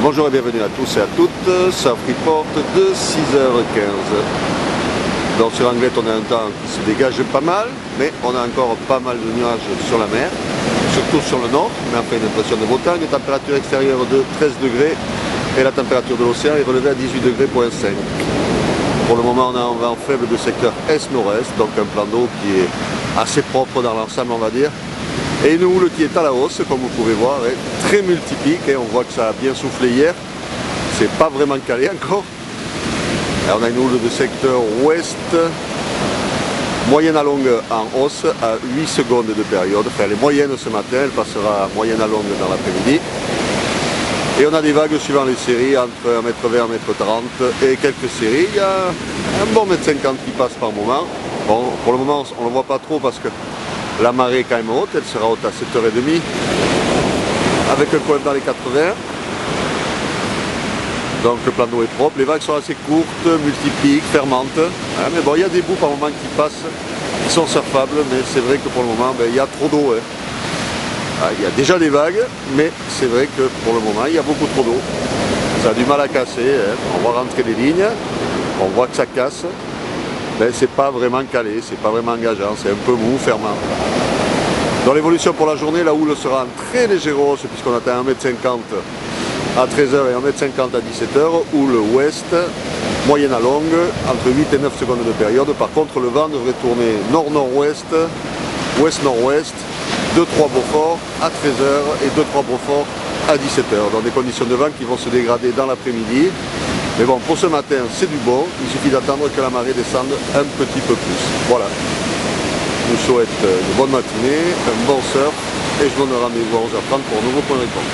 Bonjour et bienvenue à tous et à toutes, ça Freeport de 6h15. Donc sur Anglet on a un temps qui se dégage pas mal, mais on a encore pas mal de nuages sur la mer, surtout sur le nord, mais enfin une impression de beau temps, une température extérieure de 13 degrés et la température de l'océan est relevée à 18 degrés,5. Pour le moment on a un vent faible de secteur est-nord-est, donc un plan d'eau qui est assez propre dans l'ensemble on va dire. Et une houle qui est à la hausse, comme vous pouvez voir, est très multipique, et on voit que ça a bien soufflé hier, c'est pas vraiment calé encore. Et on a une houle de secteur ouest, moyenne à longue en hausse à 8 secondes de période, enfin elle est moyenne ce matin, elle passera moyenne à longue dans l'après-midi. Et on a des vagues suivant les séries, entre 1m20 et 1m30 et quelques séries, il y a un bon 1m50 qui passe par moment. Bon, pour le moment on ne le voit pas trop parce que la marée est quand même haute, elle sera haute à 7h30 avec un coin dans les 80. Donc le plan d'eau est propre, les vagues sont assez courtes, multipiques, fermantes. Mais bon, il y a des bouts par moment qui passent, qui sont surfables, mais c'est vrai que pour le moment, il y a trop d'eau. Il y a déjà des vagues, mais c'est vrai que pour le moment, il y a beaucoup trop d'eau. Ça a du mal à casser, on voit rentrer des lignes, on voit que ça casse. C'est pas vraiment calé, c'est pas vraiment engageant, c'est un peu mou, fermant. Dans l'évolution pour la journée, la houle sera en très léger hausse puisqu'on atteint 1m50 à 13h et 1m50 à 17h, houle ouest, moyenne à longue, entre 8 et 9 secondes de période. Par contre, le vent devrait tourner nord-nord-ouest, ouest-nord-ouest, 2-3 Beaufort à 13h et 2-3 Beaufort à 17h. Dans des conditions de vent qui vont se dégrader dans l'après-midi. Mais bon, pour ce matin, c'est du bon, il suffit d'attendre que la marée descende un petit peu plus. Voilà. Je vous souhaite une bonne matinée, un bon surf, et je vous donne rendez-vous à 11h30 pour un nouveau point de réponse.